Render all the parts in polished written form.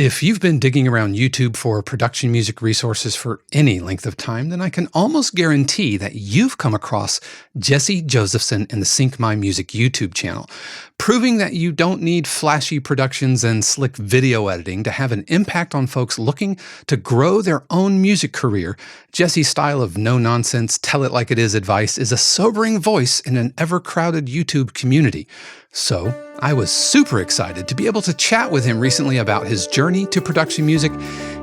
If you've been digging around YouTube for production music resources for any length of time, then I can almost guarantee that you've come across Jesse Josefsson in the Sync My Music YouTube channel, proving that you don't need flashy productions and slick video editing to have an impact on folks looking to grow their own music career. Jesse's style of no-nonsense, tell-it-like-it-is advice is a sobering voice in an ever-crowded YouTube community. So, I was super excited to be able to chat with him recently about his journey to production music,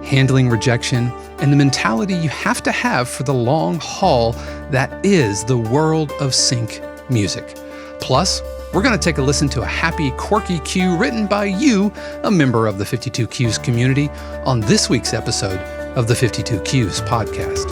handling rejection, and the mentality you have to have for the long haul that is the world of sync music. Plus, we're going to take a listen to a happy, quirky cue written by you, a member of the 52 Cues community, on this week's episode of the 52 Cues podcast.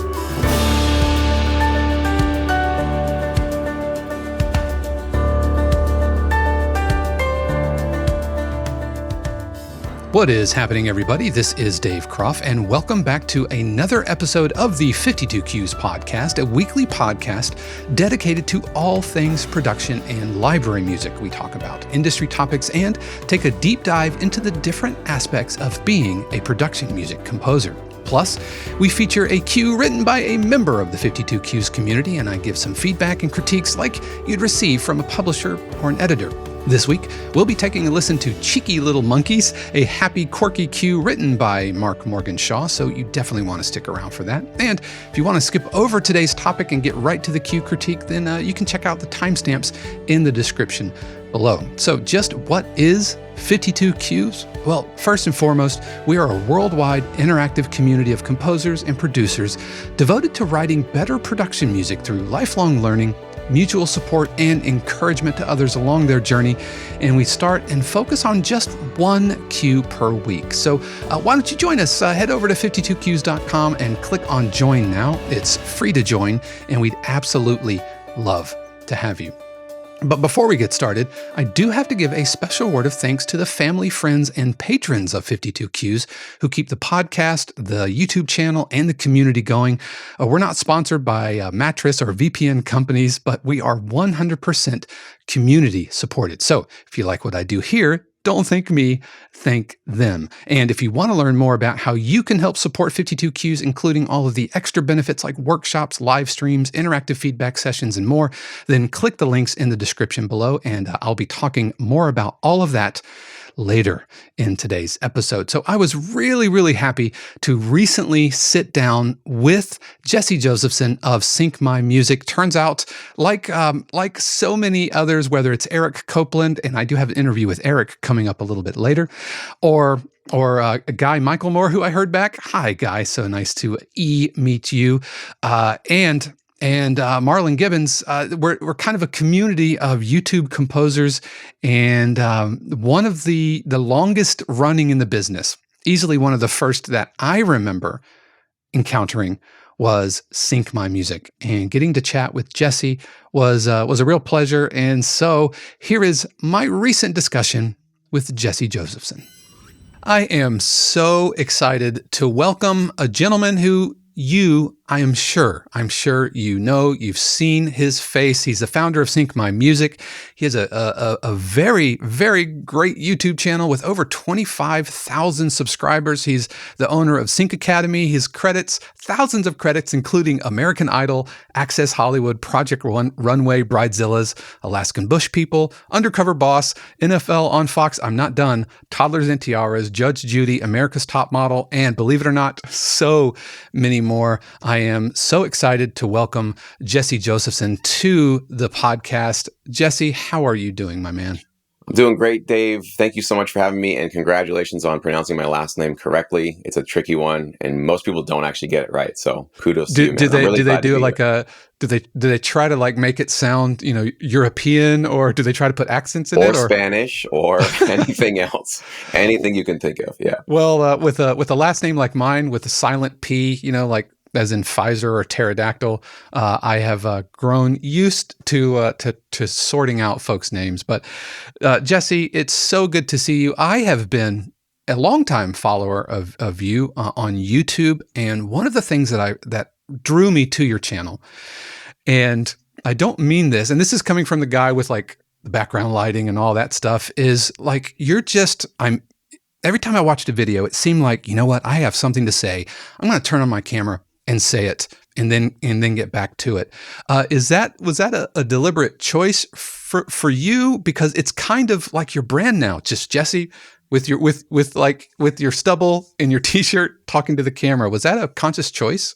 What is happening, everybody? This is Dave Croft, and welcome back to another episode of the 52 Cues podcast, a weekly podcast dedicated to all things production and library music. We talk about industry topics and take a deep dive into the different aspects of being a production music composer. Plus, we feature a cue written by a member of the 52 Cues community, and I give some feedback and critiques like you'd receive from a publisher or an editor. This week, we'll be taking a listen to Cheeky Little Monkeys, a happy, quirky cue written by Mark Morgan Shaw, so you definitely want to stick around for that. And if you want to skip over today's topic and get right to the cue critique, then you can check out the timestamps in the description below. So just what is 52 Cues? Well, first and foremost, we are a worldwide interactive community of composers and producers devoted to writing better production music through lifelong learning, mutual support, and encouragement to others along their journey. And we start and focus on just one cue per week. So why don't you join us? Head over to 52cues.com and click on Join Now. It's free to join, and we'd absolutely love to have you. But before we get started, I do have to give a special word of thanks to the family, friends, and patrons of 52 Cues who keep the podcast, the YouTube channel, and the community going. We're not sponsored by mattress or VPN companies, but we are 100% community supported. So if you like what I do here, don't thank me, thank them. And if you want to learn more about how you can help support 52 Cues, including all of the extra benefits like workshops, live streams, interactive feedback sessions, and more, then click the links in the description below, and I'll be talking more about all of that later in today's episode. So I was really happy to recently sit down with Jesse Josefsson of Sync My Music. Turns out, like so many others, whether it's Eric Copeland, and I do have an interview with Eric coming up a little bit later, or a guy, Michael Moore, who I heard back. Hi, Guy. So nice to meet you. And Marlon Gibbons, we're kind of a community of YouTube composers, and one of the longest running in the business, easily one of the first that I remember encountering, was Sync My Music. And getting to chat with Jesse was a real pleasure. And so here is my recent discussion with Jesse Josefsson. I am so excited to welcome a gentleman who I'm sure you know, you've seen his face. He's the founder of Sync My Music. He has a very great YouTube channel with over 25,000 subscribers. He's the owner of Sync Academy. His credits, thousands of credits, including American Idol, Access Hollywood, Project Runway, Bridezillas, Alaskan Bush People, Undercover Boss, NFL on Fox, I'm Not Done, Toddlers and Tiaras, Judge Judy, America's Top Model, and believe it or not, so many more. I am so excited to welcome Jesse Josefsson to the podcast. Jesse, how are you doing, my man? I'm doing great, Dave. Thank you so much for having me, and congratulations on pronouncing my last name correctly. It's a tricky one, and most people don't actually get it right. So kudos to you, man. Do they try to like make it sound, European, or do they try to put accents in it, or Spanish, or anything else, anything you can think of? Yeah. Well, with a last name like mine, with a silent P, like as in Pfizer or pterodactyl, I have grown used to sorting out folks' names. But Jesse, it's so good to see you. I have been a longtime follower of you on YouTube, and one of the things that drew me to your channel, and I don't mean this, and this is coming from the guy with like the background lighting and all that stuff, is like every time I watched a video, it seemed like, you know what, I have something to say. I'm going to turn on my camera and say it, and then get back to it. Was that a deliberate choice for you? Because it's kind of like your brand now, just Jesse with your stubble and your t-shirt talking to the camera. Was that a conscious choice?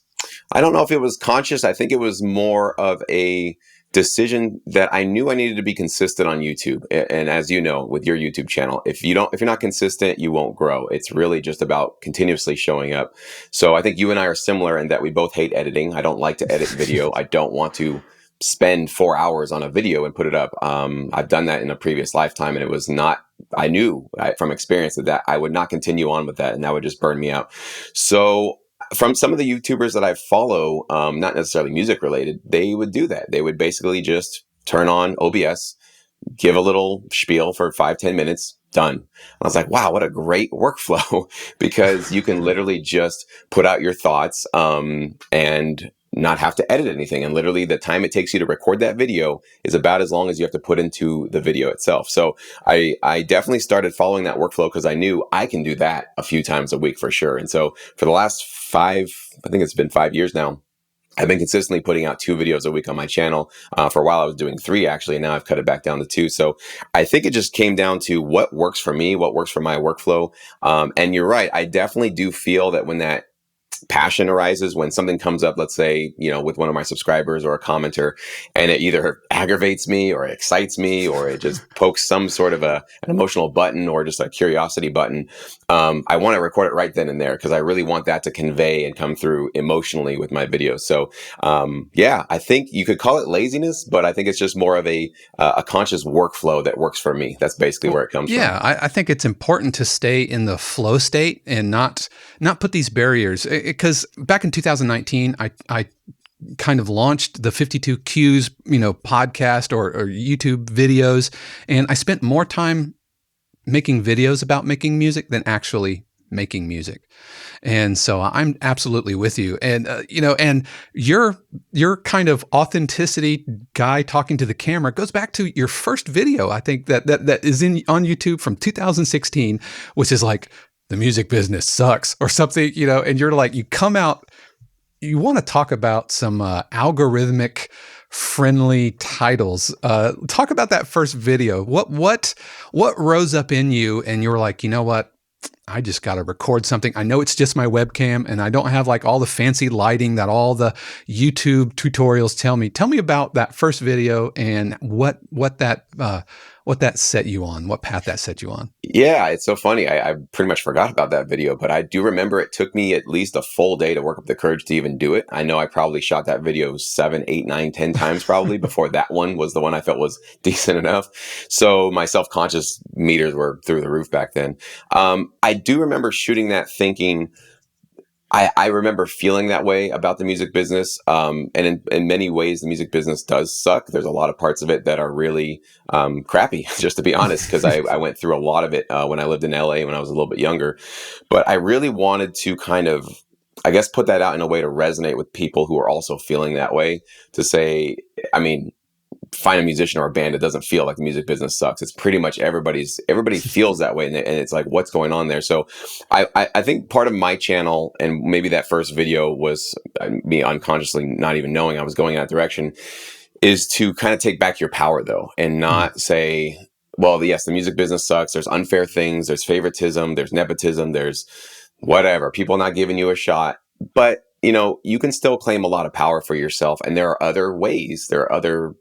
I don't know if it was conscious. I think it was more of a decision that I knew I needed to be consistent on YouTube. And as you know, with your YouTube channel, if you're not consistent, you won't grow. It's really just about continuously showing up. So I think you and I are similar in that we both hate editing. I don't like to edit video. I don't want to spend 4 hours on a video and put it up. I've done that in a previous lifetime, and it was not, I knew from experience that I would not continue on with that, and that would just burn me out. So from some of the YouTubers that I follow, not necessarily music related, they would do that. They would basically just turn on OBS, give a little spiel for 5-10 minutes, done. And I was like, wow, what a great workflow, because you can literally just put out your thoughts and not have to edit anything. And literally the time it takes you to record that video is about as long as you have to put into the video itself. So I definitely started following that workflow because I knew I can do that a few times a week for sure. And so for the last I think it's been 5 years now, I've been consistently putting out 2 videos a week on my channel. For a while, I was doing 3 actually, and now I've cut it back down to 2. So I think it just came down to what works for me, what works for my workflow. And you're right. I definitely do feel that when that passion arises, when something comes up, let's say, with one of my subscribers or a commenter, and it either aggravates me or it excites me or it just pokes some sort of an emotional button or just a curiosity button, I want to record it right then and there because I really want that to convey and come through emotionally with my videos. So yeah, I think you could call it laziness, but I think it's just more of a conscious workflow that works for me. That's basically where it comes from. Yeah, I think it's important to stay in the flow state and not put these barriers. Because back in 2019, I kind of launched the 52 Qs, podcast or YouTube videos, and I spent more time making videos about making music than actually making music. And so I'm absolutely with you. And, and your kind of authenticity guy talking to the camera goes back to your first video. I think that is on YouTube from 2016, which is like, the music business sucks or something, and you're like, you come out, you want to talk about some algorithmic friendly titles. Talk about that first video. What rose up in you and you were like, you know what? I just got to record something. I know it's just my webcam and I don't have like all the fancy lighting that all the YouTube tutorials tell me. Tell me about that first video and what that set you on, what path that set you on. Yeah, it's so funny. I pretty much forgot about that video, but I do remember it took me at least a full day to work up the courage to even do it. I know I probably shot that video 7, 8, 9, 10 times probably before that one was the one I felt was decent enough. So my self-conscious meters were through the roof back then. I do remember shooting that thinking, I remember feeling that way about the music business. And in many ways, the music business does suck. There's a lot of parts of it that are really crappy, just to be honest, because I went through a lot of it when I lived in LA when I was a little bit younger. But I really wanted to kind of, I guess, put that out in a way to resonate with people who are also feeling that way, to say, find a musician or a band that doesn't feel like the music business sucks. It's pretty much everybody feels that way. And it's like, what's going on there? So I think part of my channel, and maybe that first video was me unconsciously not even knowing I was going in that direction, is to kind of take back your power though, and not say, well, yes, the music business sucks. There's unfair things. There's favoritism. There's nepotism. There's whatever, people not giving you a shot. But, you can still claim a lot of power for yourself. And there are other ways, there are other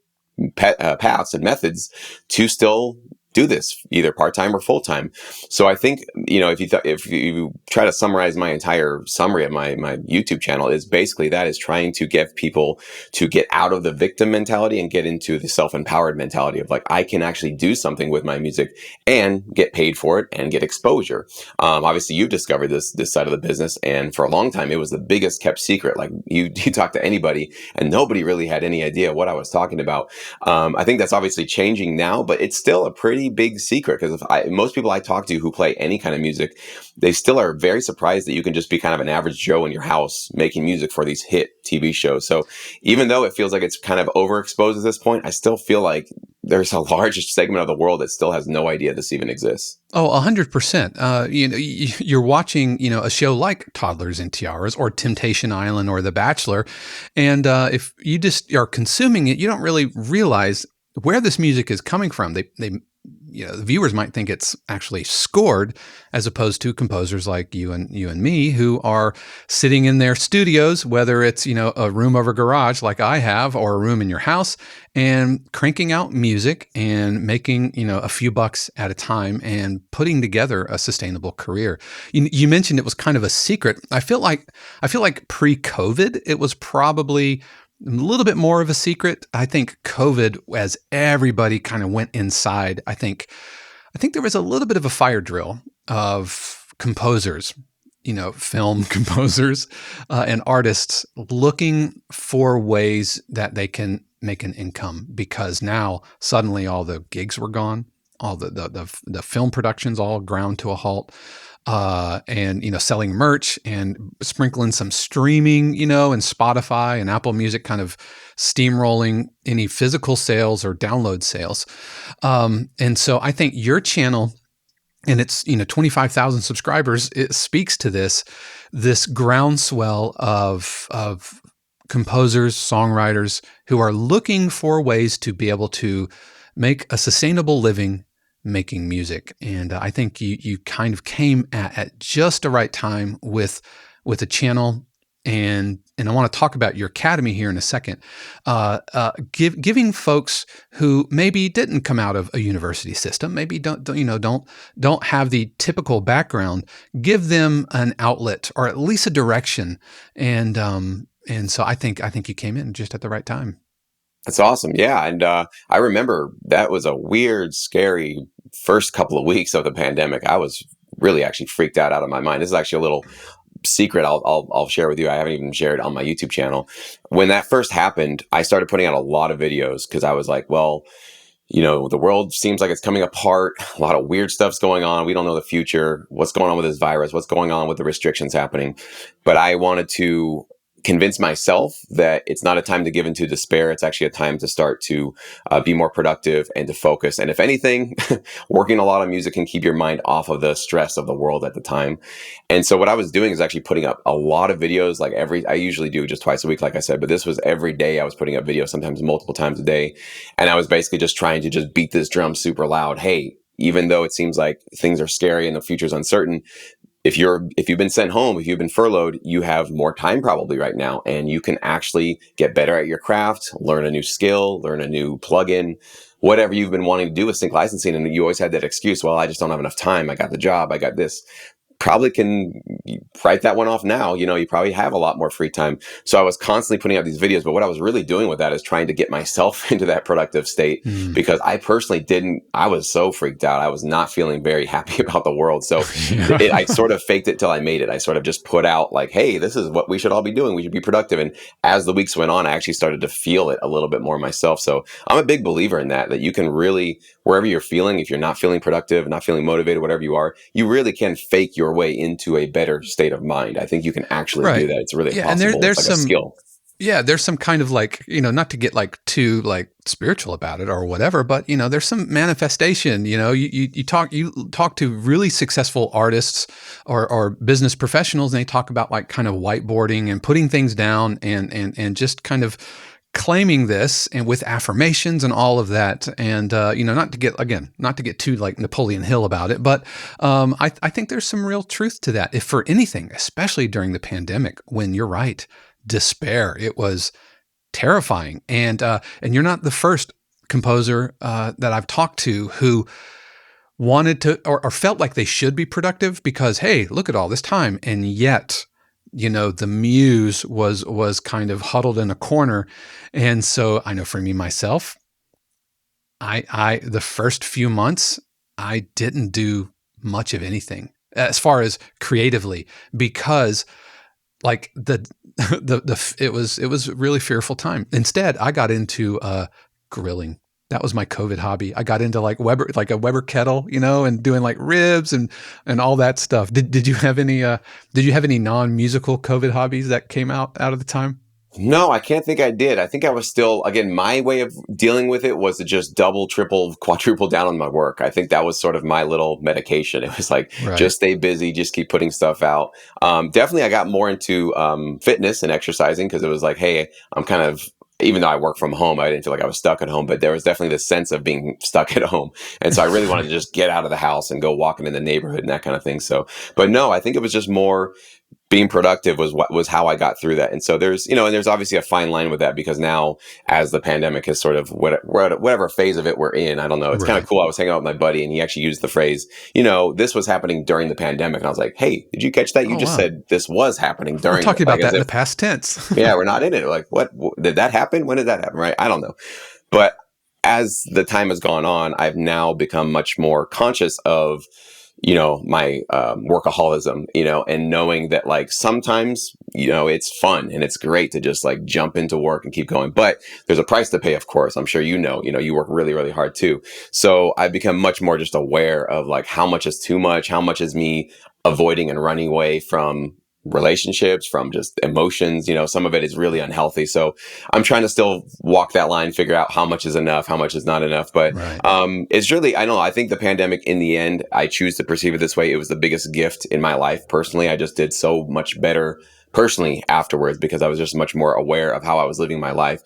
paths and methods to still do this, either part-time or full-time. So I think, if you try to summarize my entire summary of my YouTube channel, is basically that is trying to get people to get out of the victim mentality and get into the self-empowered mentality of like, I can actually do something with my music and get paid for it and get exposure. Obviously you've discovered this side of the business, and for a long time it was the biggest kept secret. Like you talk to anybody and nobody really had any idea what I was talking about. I think that's obviously changing now, but it's still a pretty big secret, because most people I talk to who play any kind of music, they still are very surprised that you can just be kind of an average Joe in your house making music for these hit TV shows. So even though it feels like it's kind of overexposed at this point, I still feel like there's a large segment of the world that still has no idea this even exists. Oh, 100%. You're watching, a show like Toddlers and Tiaras or Temptation Island or The Bachelor, and if you just are consuming it, you don't really realize where this music is coming from. The viewers might think it's actually scored, as opposed to composers like you and me, who are sitting in their studios, whether it's a room over garage like I have, or a room in your house, and cranking out music and making a few bucks at a time and putting together a sustainable career. You mentioned it was kind of a secret. I feel like pre-COVID, it was probably a little bit more of a secret. I think COVID, as everybody kind of went inside, I think there was a little bit of a fire drill of composers, film composers and artists looking for ways that they can make an income, because now suddenly all the gigs were gone, all the film productions all ground to a halt. And selling merch and sprinkling some streaming, and Spotify and Apple Music kind of steamrolling any physical sales or download sales. And so I think your channel and its 25,000 subscribers, it speaks to this groundswell of composers, songwriters who are looking for ways to be able to make a sustainable living making music. And I think you kind of came at just the right time with a channel. And I want to talk about your academy here in a second. Giving folks who maybe didn't come out of a university system, maybe don't have the typical background, give them an outlet or at least a direction. And so I think you came in just at the right time. That's awesome. Yeah. And I remember that was a weird, scary first couple of weeks of the pandemic. I was really actually freaked out of my mind. This is actually a little secret I'll share with you. I haven't even shared on my YouTube channel. When that first happened, I started putting out a lot of videos because I was like, well, the world seems like it's coming apart. A lot of weird stuff's going on. We don't know the future. What's going on with this virus? What's going on with the restrictions happening? But I wanted to convince myself that it's not a time to give into despair. It's actually a time to start to be more productive and to focus. And if anything, working a lot of music can keep your mind off of the stress of the world at the time. And so what I was doing is actually putting up a lot of videos, I usually do just twice a week, like I said, but this was every day I was putting up videos, sometimes multiple times a day. And I was basically just trying to just beat this drum super loud. Hey, even though it seems like things are scary and the future's uncertain, if you've been sent home, if you've been furloughed, you have more time probably right now, and you can actually get better at your craft, learn a new skill, learn a new plugin, whatever you've been wanting to do with sync licensing. And you always had that excuse, well, I just don't have enough time. I got the job. I got this. Probably can write that one off now. You probably have a lot more free time. So I was constantly putting out these videos, but what I was really doing with that is trying to get myself into that productive state, because I personally I was so freaked out. I was not feeling very happy about the world. So I sort of faked it till I made it. I sort of just put out like, hey, this is what we should all be doing. We should be productive. And as the weeks went on, I actually started to feel it a little bit more myself. So I'm a big believer in that you can really, wherever you're feeling, if you're not feeling productive, not feeling motivated, whatever you are, you really can fake your way into a better state of mind. I think you can actually do that. It's really possible. And there's it's like a skill. Yeah, there's some kind of not to get too spiritual about it or whatever, but there's some manifestation. You talk to really successful artists or business professionals, and they talk about kind of whiteboarding and putting things down and just kind of claiming this, and with affirmations and all of that. And, not to get too Napoleon Hill about it, but I think there's some real truth to that. If for anything, especially during the pandemic, when you're right, despair, it was terrifying. And you're not the first composer that I've talked to who wanted to or felt like they should be productive because, hey, look at all this time. And yet, the muse was kind of huddled in a corner. And so I know for me, myself, I the first few months, I didn't do much of anything as far as creatively, because it was really fearful time. Instead, I got into grilling. That was my COVID hobby. I got into a Weber kettle, and doing ribs and all that stuff. Did you have any non-musical COVID hobbies that came out of the time? No, I can't think I did. I think I was still, again, my way of dealing with it was to just double, triple, quadruple down on my work. I think that was sort of my little medication. It was like, Right. just stay busy, just keep putting stuff out. Definitely, I got more into fitness and exercising because it was like, hey, I'm kind of, even though I work from home, I didn't feel like I was stuck at home, but there was definitely this sense of being stuck at home. And so I really wanted to just get out of the house and go walking in the neighborhood and that kind of thing. So, but no, I think it was just more being productive was what was how I got through that. And so there's, and there's obviously a fine line with that because now as the pandemic is sort of whatever phase of it we're in, I don't know. It's kind of Right. cool. I was hanging out with my buddy and he actually used the phrase, this was happening during the pandemic. And I was like, hey, did you catch that? You Oh, just wow. said this was happening We're during, talking like, about as that in the if, past tense. yeah, we're not in it. Like, what did that happen? When did that happen? Right. I don't know. But as the time has gone on, I've now become much more conscious of, my workaholism, and knowing that like sometimes, it's fun and it's great to just like jump into work and keep going. But there's a price to pay, of course. I'm sure you work really, really hard too. So I've become much more just aware of like how much is too much, how much is me avoiding and running away from relationships, from just emotions. Some of it is really unhealthy. So I'm trying to still walk that line, figure out how much is enough, how much is not enough. But Right. it's really, I don't know. I think the pandemic, in the end, I choose to perceive it this way. It was the biggest gift in my life personally. I just did so much better personally afterwards because I was just much more aware of how I was living my life.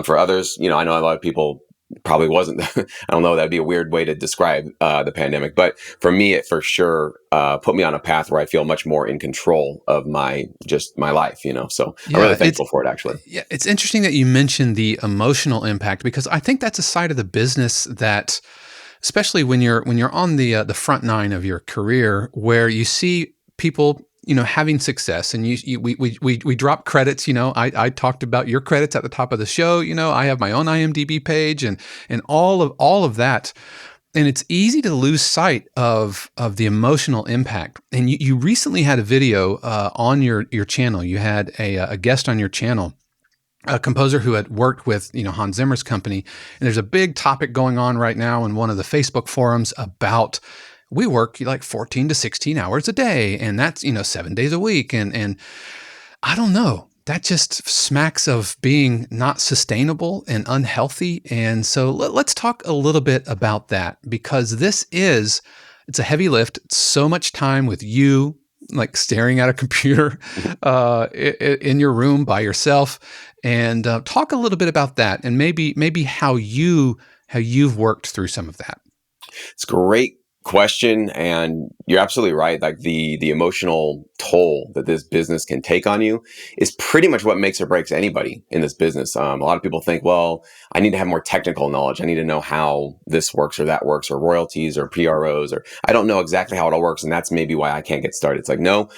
For others, I know a lot of people probably wasn't. I don't know. That'd be a weird way to describe the pandemic, but for me, it for sure put me on a path where I feel much more in control of my life. So I'm really Yeah, thankful for it, actually. it's interesting that you mentioned the emotional impact because I think that's a side of the business that, especially when you're on the front nine of your career, where you see people having success, and we drop credits. I talked about your credits at the top of the show. I have my own IMDb page and all of that. And it's easy to lose sight of the emotional impact. And you recently had a video on your channel. You had a guest on your channel, a composer who had worked with Hans Zimmer's company. And there's a big topic going on right now in one of the Facebook forums about we work like 14 to 16 hours a day, and that's 7 days a week. And I don't know. That just smacks of being not sustainable and unhealthy. And so let's talk a little bit about that because it's a heavy lift. It's so much time with you, like staring at a computer in your room by yourself. And talk a little bit about that and maybe how you've worked through some of that. It's a great question, and you're absolutely right. Like the emotional toll that this business can take on you is pretty much what makes or breaks anybody in this business. A lot of people think, well, I need to have more technical knowledge. I need to know how this works or that works, or royalties or PROs, or I don't know exactly how it all works, and that's maybe why I can't get started. It's like, no,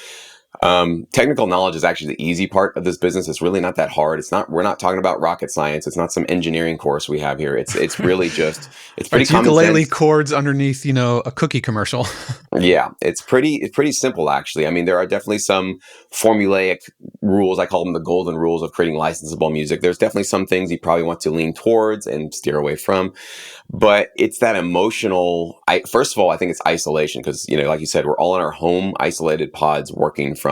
technical knowledge is actually the easy part of this business. It's really not that hard. We're not talking about rocket science. It's not some engineering course we have here. It's really just, it's pretty It's common ukulele sense. chords underneath, a cookie commercial. Yeah, it's pretty simple, actually. I mean, there are definitely some formulaic rules. I call them the golden rules of creating licensable music. There's definitely some things you probably want to lean towards and steer away from. But it's that emotional. First of all, I think it's isolation because, like you said, we're all in our home isolated pods working from,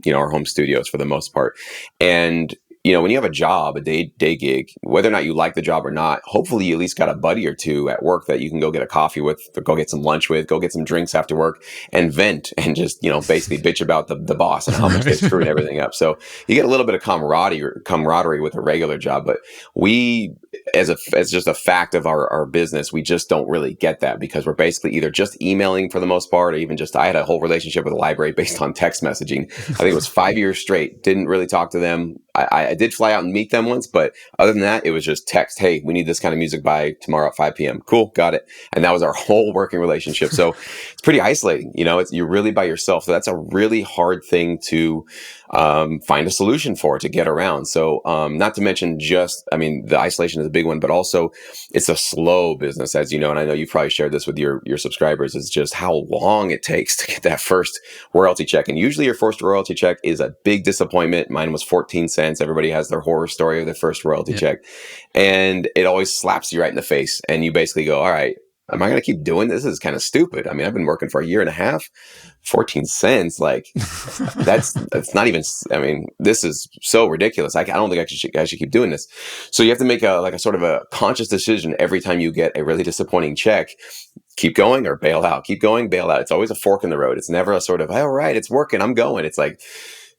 our home studios for the most part. And when you have a job, a day gig, whether or not you like the job or not, hopefully you at least got a buddy or two at work that you can go get a coffee with, or go get some lunch with, go get some drinks after work, and vent and just basically bitch about the boss and how much they're Right. screwing everything up. So you get a little bit of camaraderie with a regular job, but we, as just a fact of our business, we just don't really get that because we're basically either just emailing for the most part, or even just, I had a whole relationship with a library based on text messaging. I think it was 5 years straight. Didn't really talk to them. I did fly out and meet them once, but other than that, it was just text. Hey, we need this kind of music by tomorrow at 5 p.m. Cool, got it. And that was our whole working relationship. So it's pretty isolating. You're really by yourself. So that's a really hard thing to find a solution for, to get around. So not to mention the isolation is a big one, but also it's a slow business, as you know, and I know you've probably shared this with your subscribers, is just how long it takes to get that first royalty check. And usually your first royalty check is a big disappointment. Mine was 14 cents. Everybody has their horror story of their first royalty Yeah. check. And it always slaps you right in the face. And you basically go, all right, am I going to keep doing this? This is kind of stupid. I mean, I've been working for a year and a half, 14 cents. Like that's not even, I mean, this is so ridiculous. I don't think I should keep doing this. So you have to make a sort of a conscious decision every time you get a really disappointing check. Keep going or bail out, keep going, bail out. It's always a fork in the road. It's never a sort of, all right, it's working, I'm going. It's like,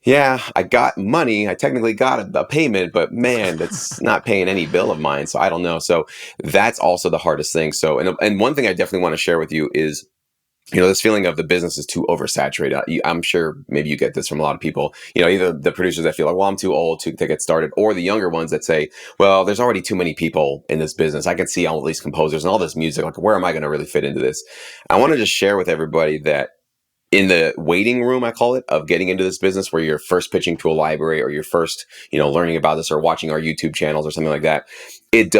yeah, I got money. I technically got a payment, but man, that's not paying any bill of mine. So I don't know. So that's also the hardest thing. So, and one thing I definitely want to share with you is, this feeling of the business is too oversaturated. I'm sure maybe you get this from a lot of people, either the producers that feel like, well, I'm too old to get started, or the younger ones that say, well, there's already too many people in this business. I can see all these composers and all this music. Like, where am I going to really fit into this? I want to just share with everybody that in the waiting room, I call it, of getting into this business, where you're first pitching to a library, or you're first, learning about this, or watching our YouTube channels or something like that. It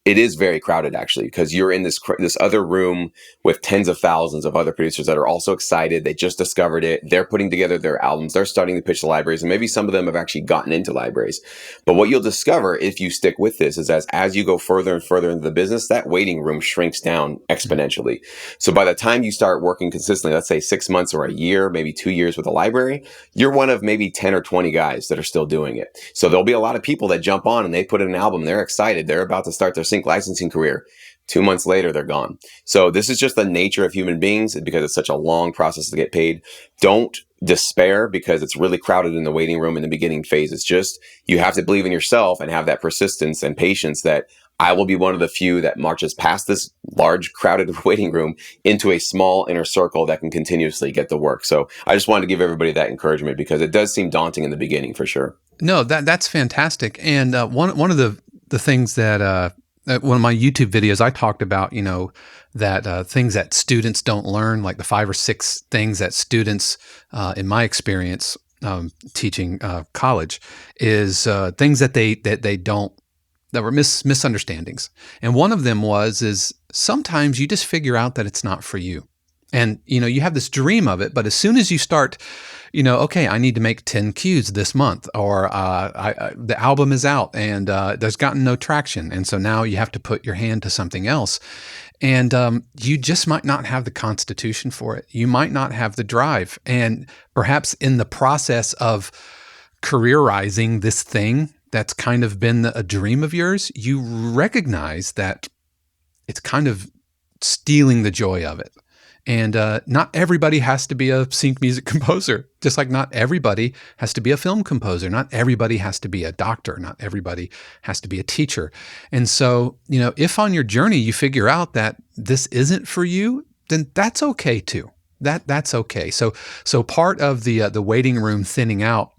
is very crowded, actually, because you're in this other room with tens of thousands of other producers that are also excited. They just discovered it. They're putting together their albums. They're starting to pitch to libraries, and maybe some of them have actually gotten into libraries. But what you'll discover if you stick with this is as you go further and further into the business, that waiting room shrinks down exponentially. So by the time you start working consistently, let's say 6 months or a year, maybe 2 years with a library, you're one of maybe 10 or 20 guys that are still doing it. So there'll be a lot of people that jump on and they put in an album. They're excited. They're about to start their sync licensing career. 2 months later, they're gone. So this is just the nature of human beings, because it's such a long process to get paid. Don't despair because it's really crowded in the waiting room in the beginning phase. It's just, you have to believe in yourself and have that persistence and patience that I will be one of the few that marches past this large crowded waiting room into a small inner circle that can continuously get the work. So I just wanted to give everybody that encouragement, because it does seem daunting in the beginning for sure. No, that's fantastic. And one of the things that one of my YouTube videos, I talked about, that things that students don't learn, like the 5 or 6 things that students, in my experience, teaching college, is things that they don't, that were misunderstandings. And one of them is sometimes you just figure out that it's not for you. And, you have this dream of it, but as soon as you start, okay, I need to make 10 cues this month, or the album is out and there's gotten no traction. And so now you have to put your hand to something else. And you just might not have the constitution for it. You might not have the drive. And perhaps in the process of careerizing this thing that's kind of been a dream of yours, you recognize that it's kind of stealing the joy of it. And not everybody has to be a sync music composer, just like not everybody has to be a film composer. Not everybody has to be a doctor. Not everybody has to be a teacher. And so, if on your journey you figure out that this isn't for you, then that's okay too. That's okay. So part of the waiting room thinning out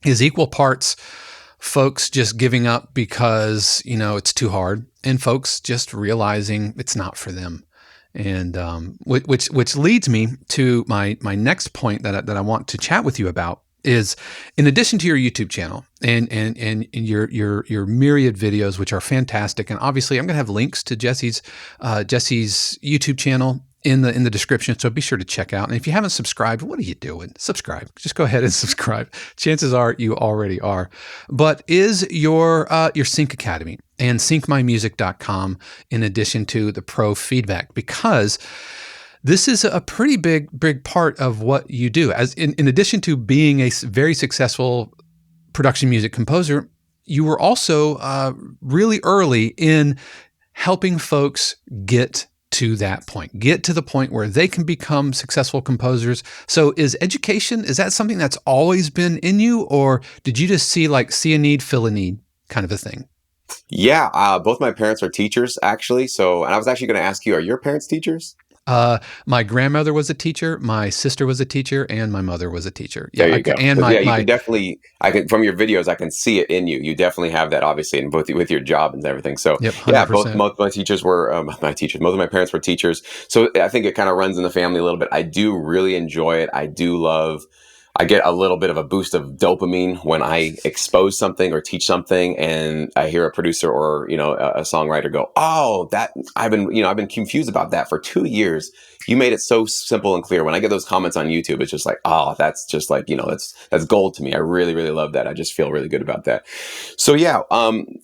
is equal parts folks just giving up because, it's too hard, and folks just realizing it's not for them. And which leads me to my next point that I want to chat with you about is, in addition to your YouTube channel and your myriad videos, which are fantastic, and obviously I'm going to have links to Jesse's YouTube channel in the description, so be sure to check out. And if you haven't subscribed, what are you doing? Subscribe. Just go ahead and subscribe. Chances are you already are. But is your Sync Academy and syncmymusic.com, in addition to the pro feedback, because this is a pretty big part of what you do. As in addition to being a very successful production music composer, you were also really early in helping folks get to that point, get to the point where they can become successful composers. So is education, is that something that's always been in you, or did you just see a need, fill a need kind of a thing? Yeah, both my parents are teachers, actually. So, and I was actually going to ask you, are your parents teachers? My grandmother was a teacher, my sister was a teacher, and my mother was a teacher. Yeah, there you go. And you can definitely, from your videos, I can see it in you. You definitely have that, obviously, in both with your job and everything. So, yep, yeah, both my teachers were both of my parents were teachers. So I think it kind of runs in the family a little bit. I do really enjoy it. I get a little bit of a boost of dopamine when I expose something or teach something, and I hear a producer or a songwriter go, "Oh, that I've been confused about that for 2 years. you made it so simple and clear. When I get those comments on YouTube, it's just like, oh, that's just like, that's gold to me. I really, really love that. I just feel really good about that. So yeah,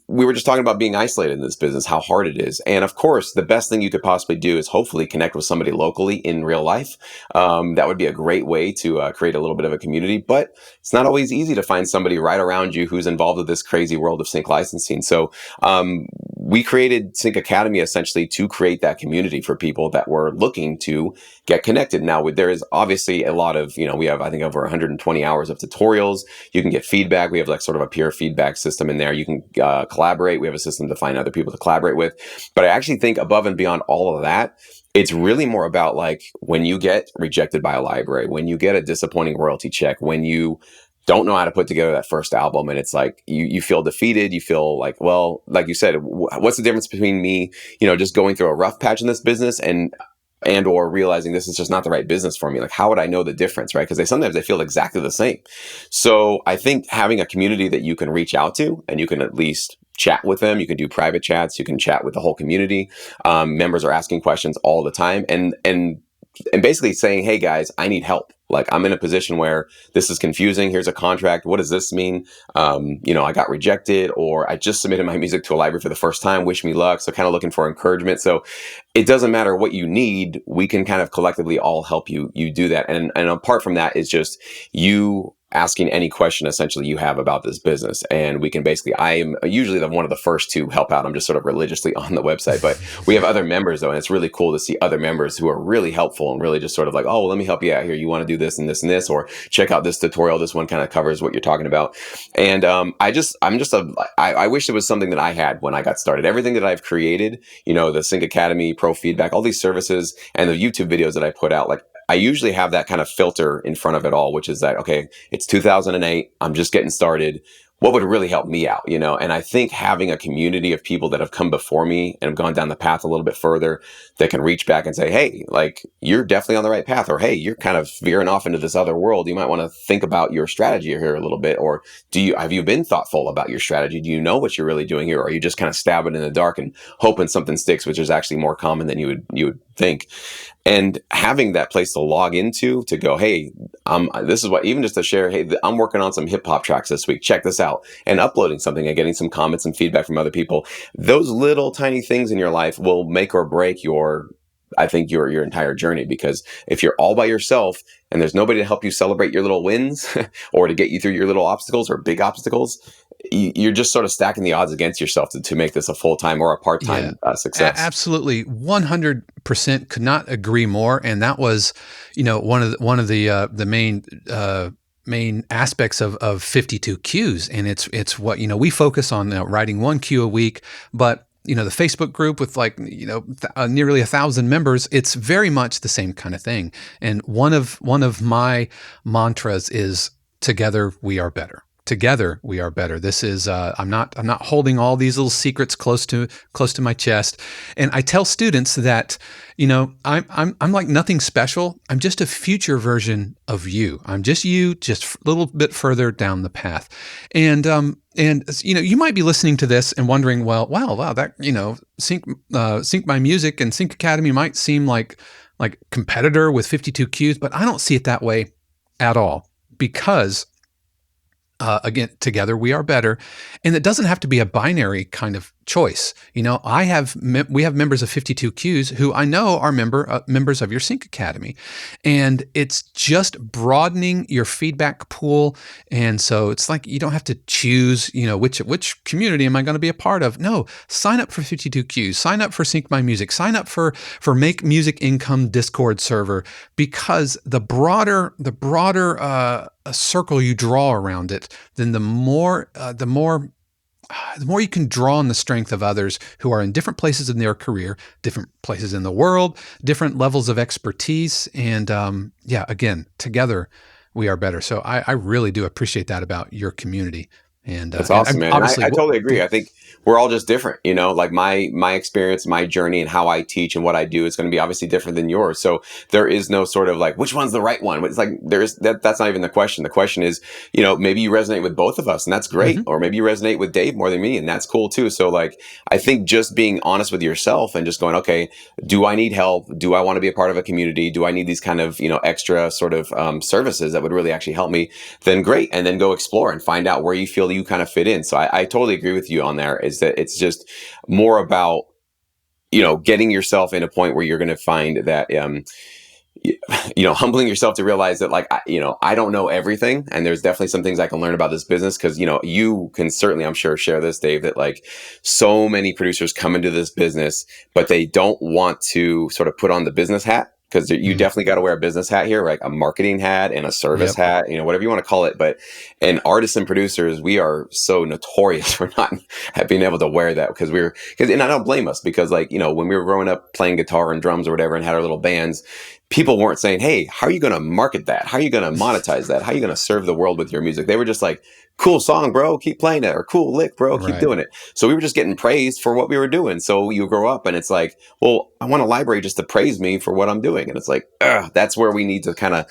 we were just talking about being isolated in this business, how hard it is. And of course, the best thing you could possibly do is hopefully connect with somebody locally in real life. That would be a great way to create a little bit of a community, but it's not always easy to find somebody right around you who's involved with this crazy world of sync licensing. So we created Sync Academy essentially to create that community for people that were looking to get connected. Now, there is obviously a lot of, we have, I think, over 120 hours of tutorials. You can get feedback. We have like sort of a peer feedback system in there. You can collaborate. We have a system to find other people to collaborate with. But I actually think above and beyond all of that, it's really more about like when you get rejected by a library, when you get a disappointing royalty check, when you don't know how to put together that first album, and it's like you feel defeated. You feel like, well, like you said, what's the difference between me, just going through a rough patch in this business and or realizing this is just not the right business for me? Like, how would I know the difference, right? Because sometimes they feel exactly the same. So I think having a community that you can reach out to and you can at least chat with them. You can do private chats. You can chat with the whole community. Members are asking questions all the time, and basically saying, hey guys, I need help. Like, I'm in a position where this is confusing. Here's a contract. What does this mean? I got rejected, or I just submitted my music to a library for the first time. Wish me luck. So kind of looking for encouragement. So it doesn't matter what you need. We can kind of collectively all help you do that. And apart from that is just you asking any question essentially you have about this business. And we can basically, I am usually one of the first to help out. I'm just sort of religiously on the website, but we have other members though. And it's really cool to see other members who are really helpful and really just sort of like, oh, let me help you out here. You want to do this and this and this, or check out this tutorial. This one kind of covers what you're talking about. And I wish it was something that I had when I got started. Everything that I've created, the Sync Academy, Pro Feedback, all these services and the YouTube videos that I put out, like, I usually have that kind of filter in front of it all, which is that, okay, it's 2008. I'm just getting started. What would really help me out, And I think having a community of people that have come before me and have gone down the path a little bit further that can reach back and say, hey, like, you're definitely on the right path, or hey, you're kind of veering off into this other world. You might want to think about your strategy here a little bit, or have you been thoughtful about your strategy? Do you know what you're really doing here? Or are you just kind of stabbing in the dark and hoping something sticks, which is actually more common than you would think. And having that place to log into to go, hey, this is what, even just to share, hey, I'm working on some hip hop tracks this week. Check this out. And uploading something and getting some comments and feedback from other people. Those little tiny things in your life will make or break your entire journey. Because if you're all by yourself and there's nobody to help you celebrate your little wins or to get you through your little obstacles or big obstacles, you're just sort of stacking the odds against yourself to make this a full-time or a part-time success. Absolutely. 100% could not agree more. And that was, one of the main aspects of 52 Qs. And it's what, we focus on writing one Q a week, but the Facebook group with nearly 1,000 members, it's very much the same kind of thing. And one of my mantras is together we are better. Together we are better. This is I'm not holding all these little secrets close to my chest. And I tell students that I'm like nothing special. I'm just a future version of you. I'm just you, just a little bit further down the path. And you might be listening to this and wondering, well, wow, that Sync My Music and Sync Academy might seem like competitor with 52 Qs, but I don't see it that way at all, because again, together we are better, and it doesn't have to be a binary kind of choice. We have members of 52 Qs who I know are members of your Sync Academy, and it's just broadening your feedback pool. And so it's like you don't have to choose, which community am I going to be a part of? No, sign up for 52 Qs, sign up for Sync My Music, sign up for Make Music Income Discord server, because the broader a circle you draw around it, then the more you can draw on the strength of others who are in different places in their career, different places in the world, different levels of expertise. And again, together we are better. So I really do appreciate that about your community. And That's and awesome, man. And obviously, I totally agree. I think we're all just different, you know, like my experience, my journey and how I teach and what I do is going to be obviously different than yours. So there is no sort of like, which one's the right one? It's like, that's not even the question. The question is, you know, maybe you resonate with both of us and that's great. Mhm. Or maybe you resonate with Dave more than me and that's cool too. So like, I think just being honest with yourself and just going, okay, do I need help? Do I want to be a part of a community? Do I need these kind of, you know, extra sort of services that would really actually help me? Then great. And then go explore and find out where you feel you kind of fit in. So I totally agree with you on there, is that it's just more about, you know, getting yourself in a point where you're going to find that, you know, humbling yourself to realize that like, you know, I don't know everything. And there's definitely some things I can learn about this business. Cause you know, you can certainly, I'm sure, share this, Dave, that like so many producers come into this business, but they don't want to sort of put on the business hat. Because you Mm. definitely got to wear a business hat here, like a marketing hat and a service Yep. hat, you know, whatever you want to call it. But and artists and producers, we are so notorious for not being able to wear that and I don't blame us because like, you know, when we were growing up playing guitar and drums or whatever and had our little bands, people weren't saying, hey, how are you going to market that? How are you going to monetize that? How are you going to serve the world with your music? They were just like, cool song, bro, keep playing it, or cool lick, bro, keep Right. doing it. So we were just getting praised for what we were doing. So you grow up and it's like, well, I want a library just to praise me for what I'm doing. And it's like, that's where we need to kind of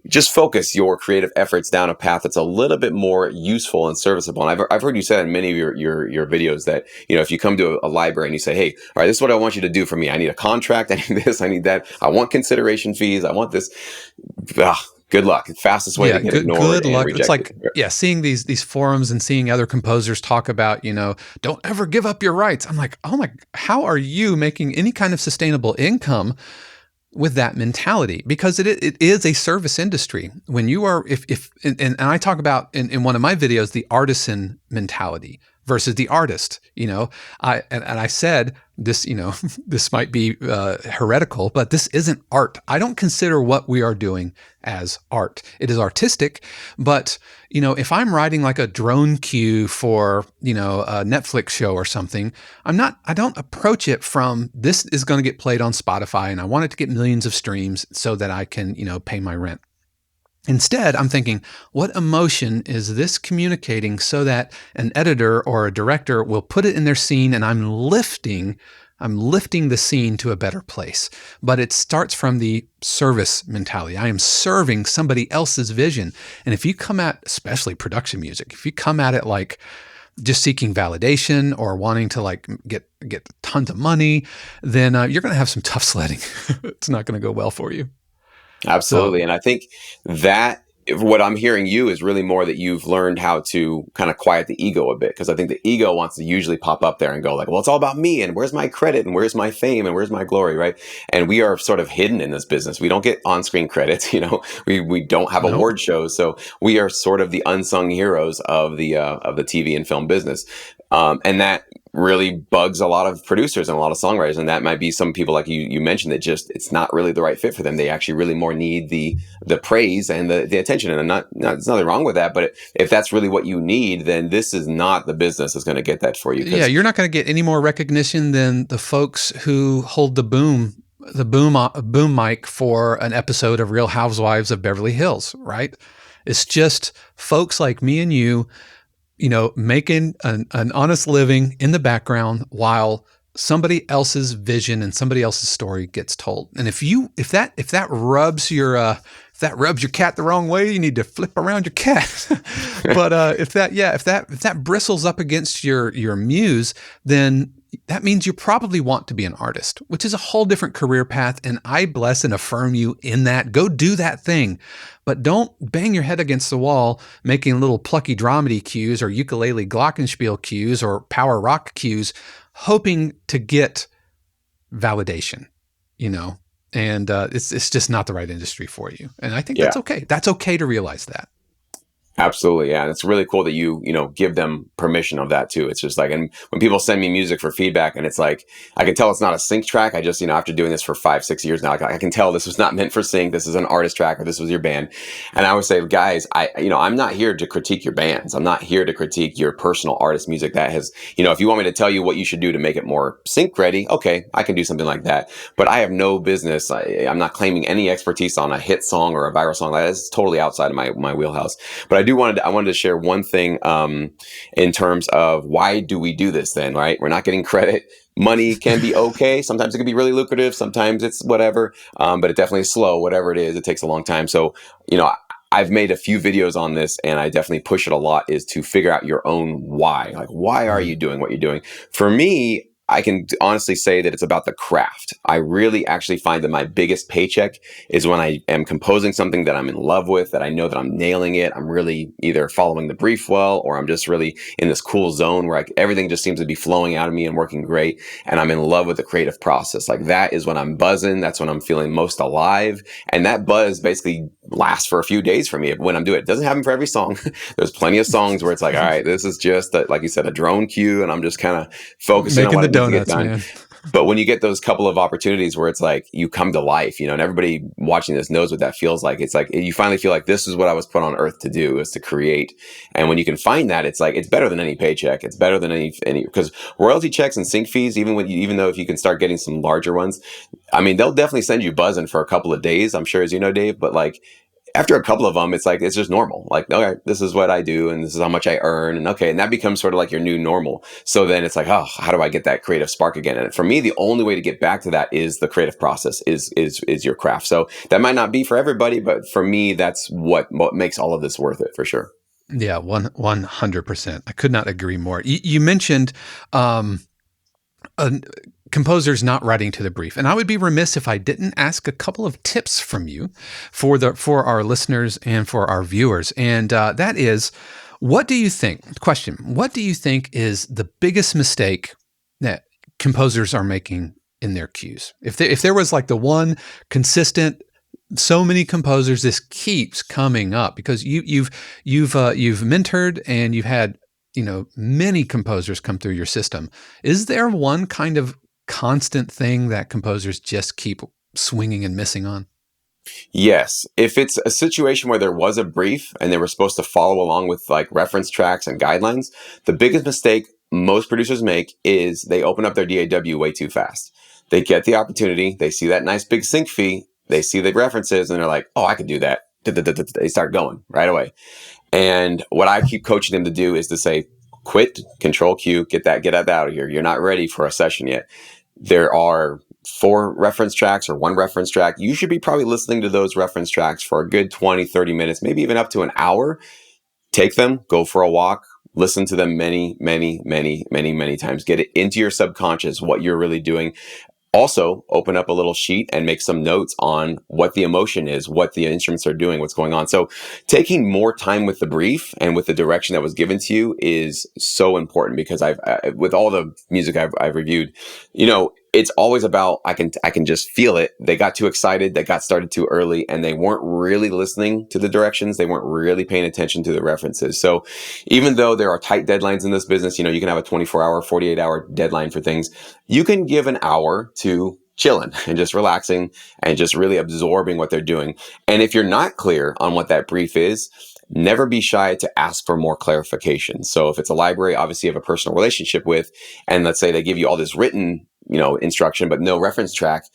just focus your creative efforts down a path that's a little bit more useful and serviceable. And I've heard you say in many of your videos that, you know, if you come to a library and you say, hey, all right, this is what I want you to do for me. I need a contract. I need this. I need that. I want consideration fees. I want this. Good luck. Fastest way Yeah, to get good ignored and luck. It's rejected. like, yeah, seeing these forums and seeing other composers talk about, you know, don't ever give up your rights. I'm like, oh my, how are you making any kind of sustainable income with that mentality? Because it is a service industry. When you are, if and I talk about in one of my videos the artisan mentality versus the artist. You know, I said this. You know, this might be heretical, but this isn't art. I don't consider what we are doing as art. It is artistic, but you know, if I'm writing like a drone cue for, you know, a Netflix show or something, I don't approach it from this is going to get played on Spotify and I want it to get millions of streams so that I can, you know, pay my rent. Instead, I'm thinking, what emotion is this communicating so that an editor or a director will put it in their scene and I'm lifting the scene to a better place. But it starts from the service mentality. I am serving somebody else's vision. And if you come at, especially production music, if you come at it like just seeking validation or wanting to like get tons of money, then you're going to have some tough sledding. It's not going to go well for you. So Absolutely. And I think that what I'm hearing you is really more that you've learned how to kind of quiet the ego a bit. Cause I think the ego wants to usually pop up there and go like, well, it's all about me and where's my credit and where's my fame and where's my glory. Right. And we are sort of hidden in this business. We don't get on-screen credits. You know, we don't have nope. award shows. So we are sort of the unsung heroes of the TV and film business. And that really bugs a lot of producers and a lot of songwriters. And that might be some people like you mentioned that just, it's not really the right fit for them. They actually really more need the praise and the attention. And there's nothing wrong with that. But if that's really what you need, then this is not the business that's going to get that for you. Yeah, you're not going to get any more recognition than the folks who hold the boom mic for an episode of Real Housewives of Beverly Hills, right? It's just folks like me and you know, making an honest living in the background while somebody else's vision and somebody else's story gets told. And if that rubs your cat the wrong way, you need to flip around your cat. But if that bristles up against your muse, then that means you probably want to be an artist, which is a whole different career path. And I bless and affirm you in that. Go do that thing. But don't bang your head against the wall making little plucky dramedy cues or ukulele glockenspiel cues or power rock cues, hoping to get validation, you know? And it's just not the right industry for you. And I think that's okay. That's okay to realize that. Absolutely. Yeah. And it's really cool that you give them permission of that too. It's just like, and when people send me music for feedback and it's like, I can tell it's not a sync track. I just, after doing this for 5-6 years now, I can tell this was not meant for sync. This is an artist track or this was your band. And I would say, guys, I'm not here to critique your bands. I'm not here to critique your personal artist music that has, if you want me to tell you what you should do to make it more sync ready, okay, I can do something like that. But I have no business. I'm not claiming any expertise on a hit song or a viral song. That is totally outside of my wheelhouse. But I do I wanted to share one thing in terms of why do we do this then, right? We're not getting credit. Money can be okay. Sometimes it can be really lucrative. Sometimes it's whatever. But it definitely is slow. Whatever it is, it takes a long time. So, I've made a few videos on this, and I definitely push it a lot, is to figure out your own why. Like, why are you doing what you're doing? For me, I can honestly say that it's about the craft. I really actually find that my biggest paycheck is when I am composing something that I'm in love with, that I know that I'm nailing it. I'm really either following the brief well, or I'm just really in this cool zone where everything just seems to be flowing out of me and working great. And I'm in love with the creative process. Like, that is when I'm buzzing. That's when I'm feeling most alive. And that buzz basically lasts for a few days for me when I'm doing it. It doesn't happen for every song. There's plenty of songs where it's like, all right, this is just like you said, a drone cue, and I'm just kind of focusing on what I need to get done. Man. But when you get those couple of opportunities where it's like you come to life, and everybody watching this knows what that feels like. It's like you finally feel like this is what I was put on earth to do, is to create. And when you can find that, it's like, it's better than any paycheck. It's better than any, because royalty checks and sync fees, even though if you can start getting some larger ones, I mean, they'll definitely send you buzzing for a couple of days, I'm sure, as you know, Dave, but like, after a couple of them, it's like, it's just normal. Like, okay, this is what I do, and this is how much I earn. And okay. And that becomes sort of like your new normal. So then it's like, oh, how do I get that creative spark again? And for me, the only way to get back to that is the creative process, is your craft. So that might not be for everybody, but for me, that's what makes all of this worth it, for sure. Yeah. 100%. I could not agree more. You mentioned, composers not writing to the brief. And I would be remiss if I didn't ask a couple of tips from you for our listeners and for our viewers. And that is, what do you think is the biggest mistake that composers are making in their cues? If there was like the one consistent, so many composers, this keeps coming up, because you've mentored and you've had many composers come through your system. Is there one kind of constant thing that composers just keep swinging and missing on? Yes. If it's a situation where there was a brief and they were supposed to follow along with like reference tracks and guidelines, the biggest mistake most producers make is they open up their DAW way too fast. They get the opportunity, they see that nice big sync fee, they see the references, and they're like, oh, I could do that. They start going right away. And what I keep coaching them to do is to say, quit, control Q, get that out of here. You're not ready for a session yet. There are 4 reference tracks or 1 reference track. You should be probably listening to those reference tracks for a good 20, 30 minutes, maybe even up to an hour. Take them, go for a walk, listen to them many, many, many, many, many times. Get it into your subconscious, what you're really doing. Also, open up a little sheet and make some notes on what the emotion is, what the instruments are doing, what's going on. So taking more time with the brief and with the direction that was given to you is so important, because with all the music I've reviewed, it's always about, I can just feel it. They got too excited. They got started too early, and they weren't really listening to the directions. They weren't really paying attention to the references. So even though there are tight deadlines in this business, you can have a 24-hour, 48-hour deadline for things. You can give an hour to chilling and just relaxing and just really absorbing what they're doing. And if you're not clear on what that brief is, never be shy to ask for more clarification. So if it's a library, obviously you have a personal relationship with, and let's say they give you all this written, instruction, but no reference track,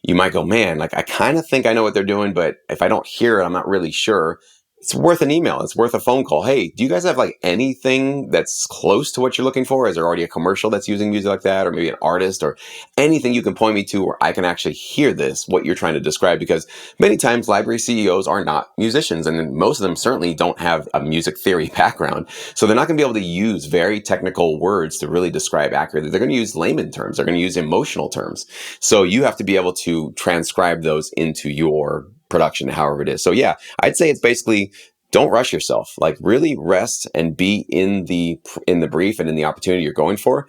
you might go, man, like, I kind of think I know what they're doing, but if I don't hear it, I'm not really sure. It's worth an email. It's worth a phone call. Hey, do you guys have like anything that's close to what you're looking for? Is there already a commercial that's using music like that? Or maybe an artist, or anything you can point me to where I can actually hear what you're trying to describe? Because many times library CEOs are not musicians, and most of them certainly don't have a music theory background. So they're not going to be able to use very technical words to really describe accurately. They're going to use layman terms. They're going to use emotional terms. So you have to be able to transcribe those into your production, however it is. So yeah, I'd say it's basically, don't rush yourself. Like, really rest and be in the brief and in the opportunity you're going for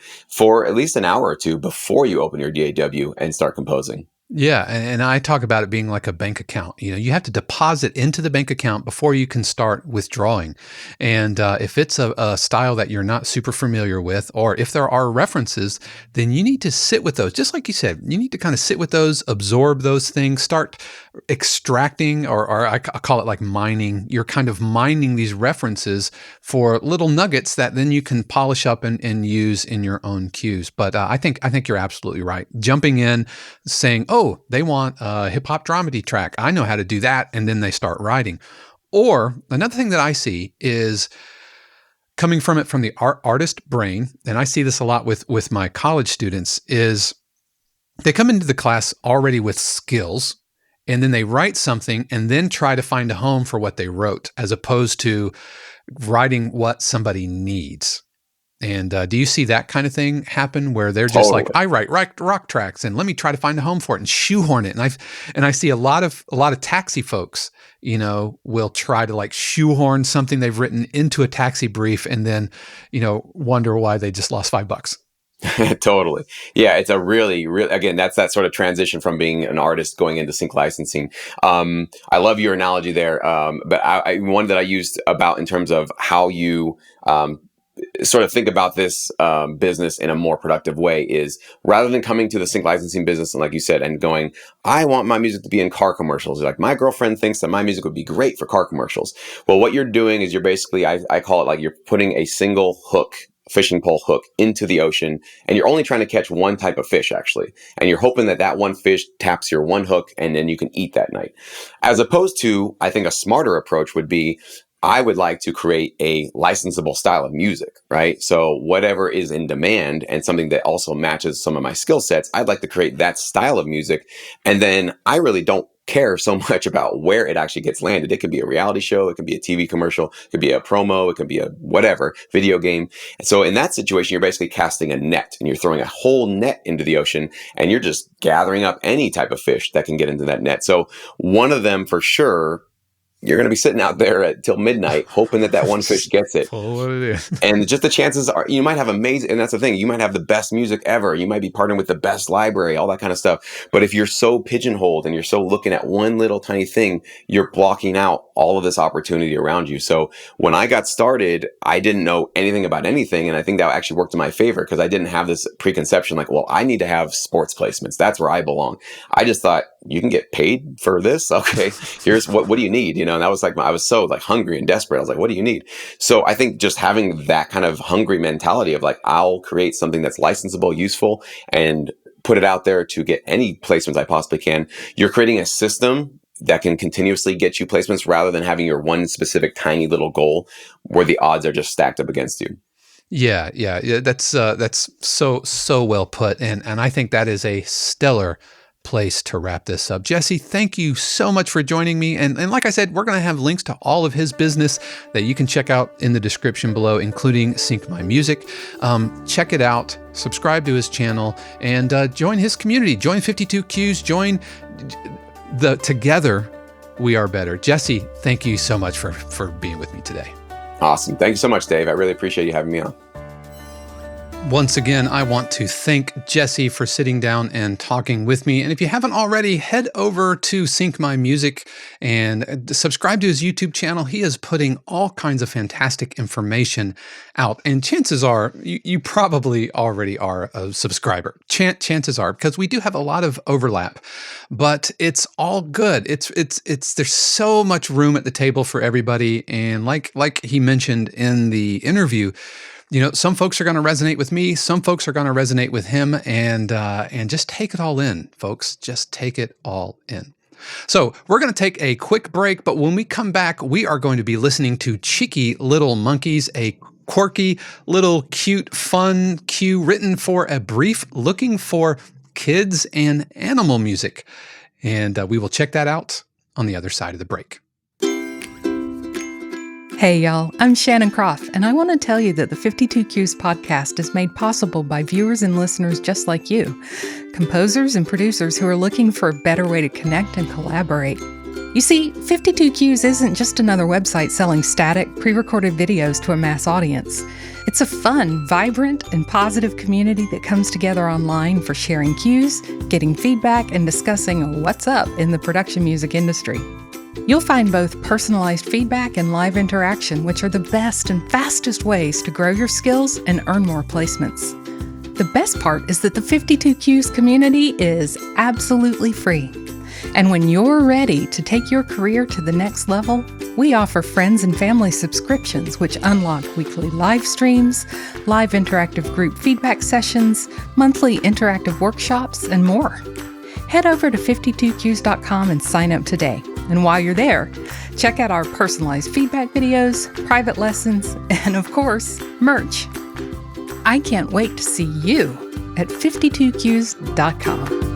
at least an hour or two before you open your DAW and start composing. Yeah, and I talk about it being like a bank account. You have to deposit into the bank account before you can start withdrawing. And if it's a style that you're not super familiar with, or if there are references, then you need to sit with those. Just like you said, you need to kind of sit with those, absorb those things, start extracting, or I call it like mining. You're kind of mining these references for little nuggets that then you can polish up and use in your own cues. But I think you're absolutely right. Jumping in, saying, oh, they want a hip hop dramedy track, I know how to do that. And then they start writing. Or another thing that I see is coming from the artist brain, and I see this a lot with my college students, is they come into the class already with skills, and then they write something and then try to find a home for what they wrote, as opposed to writing what somebody needs. And do you see that kind of thing happen where they're just Totally. like, I write rock tracks and let me try to find a home for it and shoehorn it. And I see a lot of taxi folks, will try to like shoehorn something they've written into a taxi brief and then, wonder why they just lost $5. Totally. Yeah, it's a really, again, that's that sort of transition from being an artist going into sync licensing. I love your analogy there, but one that I used about in terms of how you sort of think about this business in a more productive way is rather than coming to the sync licensing business and like you said, and going, I want my music to be in car commercials. Like my girlfriend thinks that my music would be great for car commercials. Well, what you're doing is you're basically, I call it like you're putting a single hook, fishing pole hook into the ocean, and you're only trying to catch one type of fish actually. And you're hoping that that one fish taps your one hook and then you can eat that night. As opposed to, I think a smarter approach would be, I would like to create a licensable style of music, right? So whatever is in demand and something that also matches some of my skill sets, I'd like to create that style of music. And then I really don't care so much about where it actually gets landed. It could be a reality show. It could be a TV commercial. It could be a promo. It could be a whatever video game. And so in that situation, you're basically casting a net and you're throwing a whole net into the ocean and you're just gathering up any type of fish that can get into that net. So one of them for sure, you're going to be sitting out there till midnight, hoping that one fish gets it. Pull what it is. And just the chances are you might have amazing, and that's the thing, you might have the best music ever. You might be partnering with the best library, all that kind of stuff. But if you're so pigeonholed and you're so looking at one little tiny thing, you're blocking out all of this opportunity around you. So when I got started, I didn't know anything about anything. And I think that actually worked in my favor because I didn't have this preconception like, well, I need to have sports placements. That's where I belong. I just thought, you can get paid for this? Okay, here's what do you need? And that was like, I was so like hungry and desperate. I was like, what do you need? So I think just having that kind of hungry mentality of like, I'll create something that's licensable, useful, and put it out there to get any placements I possibly can. You're creating a system that can continuously get you placements rather than having your one specific tiny little goal where the odds are just stacked up against you. Yeah. That's so well put. And I think that is a stellar place to wrap this up. Jesse, thank you so much for joining me. And like I said, we're going to have links to all of his business that you can check out in the description below, including Sync My Music. Check it out, subscribe to his channel, and join his community. Join 52Qs, join the Together We Are Better. Jesse, thank you so much for being with me today. Awesome. Thank you so much, Dave. I really appreciate you having me on. Once again, I want to thank Jesse for sitting down and talking with me. And if you haven't already, head over to Sync My Music and subscribe to his YouTube channel. He is putting all kinds of fantastic information out. And chances are, you probably already are a subscriber. Chances are, because we do have a lot of overlap, but it's all good. There's so much room at the table for everybody. And like he mentioned in the interview, some folks are going to resonate with me. Some folks are going to resonate with him, and just take it all in, folks. Just take it all in. So we're going to take a quick break, but when we come back, we are going to be listening to Cheeky Little Monkeys, a quirky, little, cute, fun cue written for a brief looking for kids and animal music. And we will check that out on the other side of the break. Hey y'all, I'm Shannon Croft, and I want to tell you that the 52Qs podcast is made possible by viewers and listeners just like you, composers and producers who are looking for a better way to connect and collaborate. You see, 52Qs isn't just another website selling static, pre-recorded videos to a mass audience. It's a fun, vibrant, and positive community that comes together online for sharing cues, getting feedback, and discussing what's up in the production music industry. You'll find both personalized feedback and live interaction, which are the best and fastest ways to grow your skills and earn more placements. The best part is that the 52Qs community is absolutely free. And when you're ready to take your career to the next level, we offer friends and family subscriptions, which unlock weekly live streams, live interactive group feedback sessions, monthly interactive workshops, and more. Head over to 52Qs.com and sign up today. And while you're there, check out our personalized feedback videos, private lessons, and of course, merch. I can't wait to see you at 52cues.com.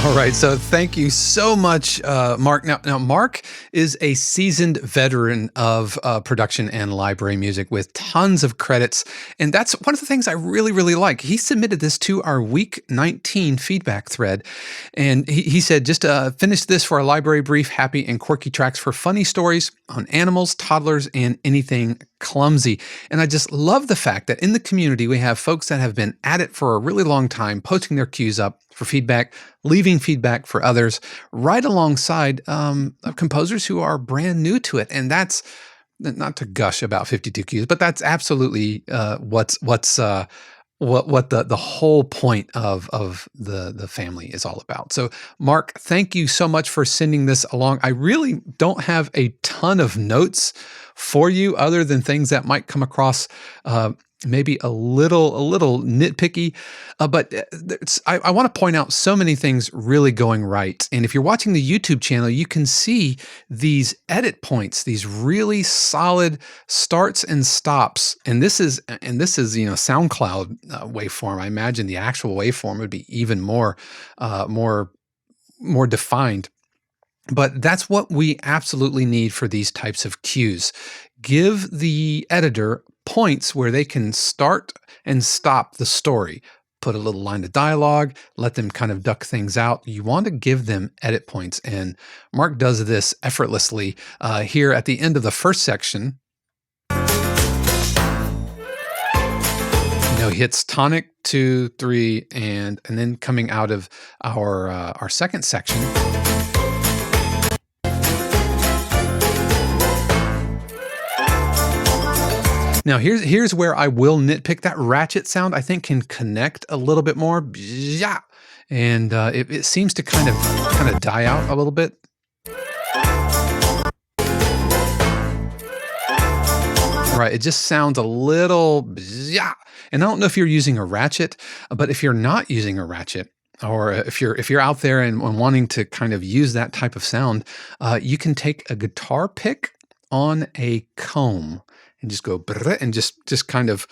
All right, so thank you so much, Mark. Now, Mark is a seasoned veteran of production and library music with tons of credits, and that's one of the things I really, really like. He submitted this to our Week 19 feedback thread, and he said, just finish this for a library brief, happy and quirky tracks for funny stories on animals, toddlers, and anything clumsy. And I just love the fact that in the community, we have folks that have been at it for a really long time, posting their cues up for feedback, leaving feedback for others, right alongside composers who are brand new to it. And that's not to gush about 52 cues, but that's absolutely what the whole point of the family is all about. So, Mark, thank you so much for sending this along. I really don't have a ton of notes for you other than things that might come across maybe a little nitpicky, but I want to point out so many things really going right. And if you're watching the YouTube channel, you can see these edit points, these really solid starts and stops. And this is SoundCloud waveform. I imagine the actual waveform would be even more defined. But that's what we absolutely need for these types of cues. Give the editor points where they can start and stop the story. Put a little line of dialogue, let them kind of duck things out. You want to give them edit points. And Mark does this effortlessly here at the end of the first section. He hits tonic 2, 3, and then coming out of our second section. Now, here's where I will nitpick. That ratchet sound, I think, can connect a little bit more. Yeah. And it seems to kind of die out a little bit. Right. It just sounds a little, yeah. And I don't know if you're using a ratchet, but if you're not using a ratchet, or if you're out there and wanting to kind of use that type of sound, you can take a guitar pick on a comb and just go and just kind of,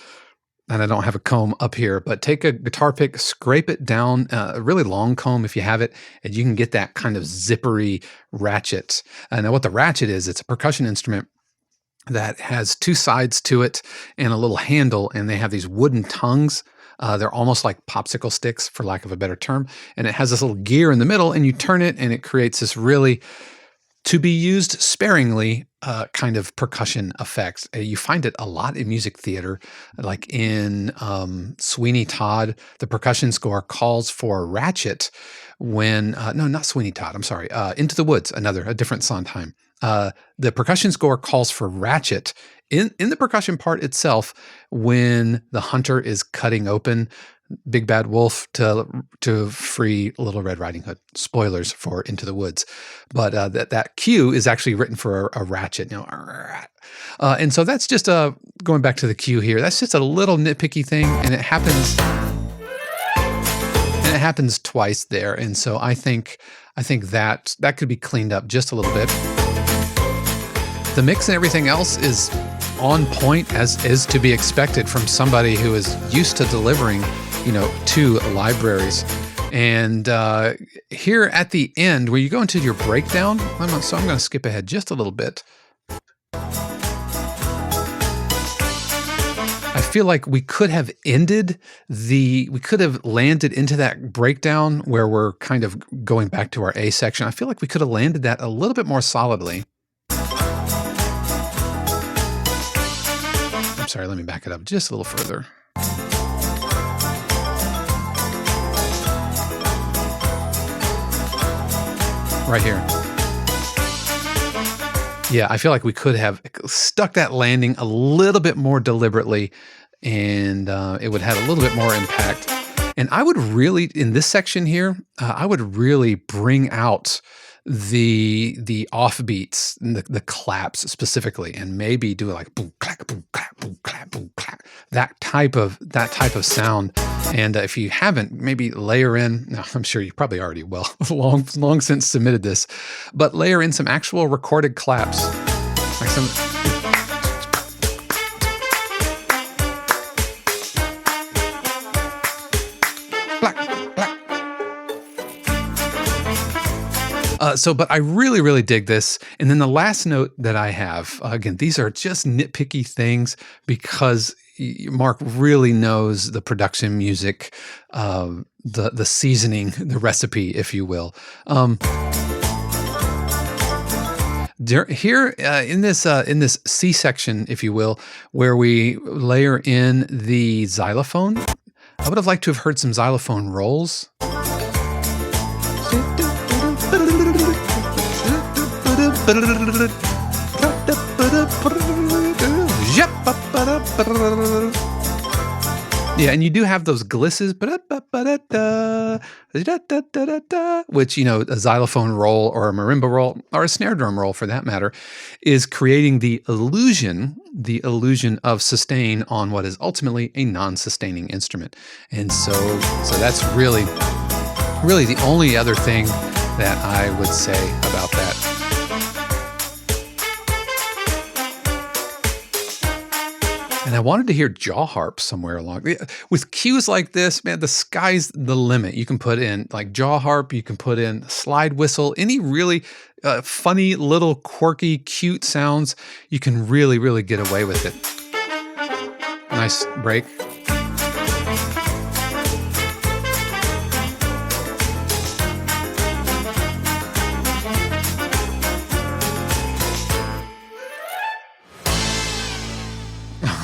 and I don't have a comb up here, but take a guitar pick, scrape it down, a really long comb if you have it, and you can get that kind of zippery ratchet. Now what the ratchet is, it's a percussion instrument that has two sides to it and a little handle, and they have these wooden tongues. They're almost like popsicle sticks, for lack of a better term, and it has this little gear in the middle, and you turn it, and it creates this really, to be used sparingly, kind of percussion effects. You find it a lot in music theater, like in Sweeney Todd. The percussion score calls for ratchet when, no, not Sweeney Todd, I'm sorry, Into the Woods, a different Sondheim. The percussion score calls for ratchet in the percussion part itself when the hunter is cutting open Big Bad Wolf to free Little Red Riding Hood. Spoilers for Into the Woods, but that cue is actually written for a ratchet. And so that's just going back to the cue here. That's just a little nitpicky thing, and it happens. And it happens twice there, and so I think that could be cleaned up just a little bit. The mix and everything else is on point, as is to be expected from somebody who is used to delivering, to libraries. And here at the end, where you go into your breakdown, I'm going to skip ahead just a little bit. I feel like we could have landed into that breakdown where we're kind of going back to our A section. I feel like we could have landed that a little bit more solidly. I'm sorry, let me back it up just a little further. Right here. Yeah, I feel like we could have stuck that landing a little bit more deliberately, and it would have a little bit more impact. And I would really, in this section here, I would really bring out the offbeats, the claps specifically, and maybe do like boom clap boom clap boom clap boom clap, that type of sound. And if you haven't, maybe layer in. No, I'm sure you probably already long since submitted this, but layer in some actual recorded claps, like some. But I really, really dig this. And then the last note that I have, again, these are just nitpicky things because Mark really knows the production music, the seasoning, the recipe, if you will. Here in this C section, if you will, where we layer in the xylophone, I would have liked to have heard some xylophone rolls. Yeah, and you do have those glisses, which, a xylophone roll or a marimba roll or a snare drum roll for that matter, is creating the illusion of sustain on what is ultimately a non-sustaining instrument. And so that's really the only other thing that I would say about that. And I wanted to hear jaw harp somewhere along. With cues like this, man, the sky's the limit. You can put in like jaw harp, you can put in slide whistle, any really funny little quirky, cute sounds, you can really, really get away with it. Nice break.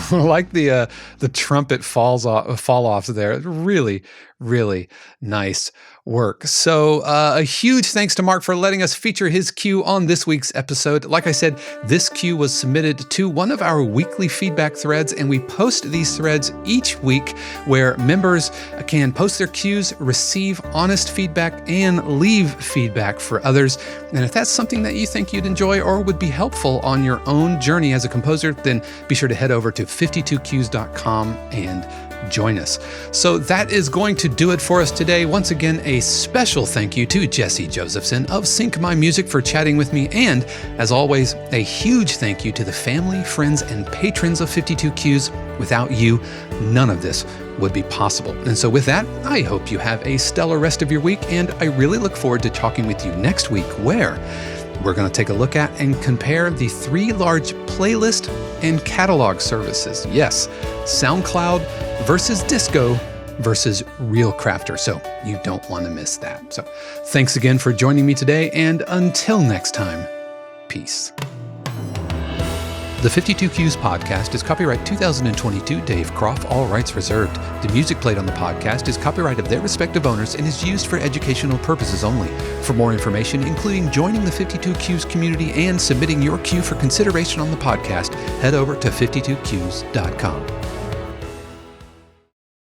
Like the trumpet fall offs there. Really, really nice work. So a huge thanks to Mark for letting us feature his cue on this week's episode. Like I said, this cue was submitted to one of our weekly feedback threads, and we post these threads each week where members can post their cues, receive honest feedback, and leave feedback for others. And if that's something that you think you'd enjoy or would be helpful on your own journey as a composer, then be sure to head over to 52cues.com and join us. So that is going to do it for us today. Once again, a special thank you to Jesse Josefsson of Sync My Music for chatting with me. And as always, a huge thank you to the family, friends, and patrons of 52 Cues. Without you, none of this would be possible. And so with that, I hope you have a stellar rest of your week, and I really look forward to talking with you next week, where we're going to take a look at and compare the 3 large playlist and catalog services. Yes, SoundCloud versus Disco versus Real Crafter. So you don't want to miss that. So thanks again for joining me today, and until next time, peace. The 52 Cues podcast is copyright 2022 Dave Croft, all rights reserved. The music played on the podcast is copyright of their respective owners and is used for educational purposes only. For more information, including joining the 52 Cues community and submitting your cue for consideration on the podcast, head over to 52cues.com.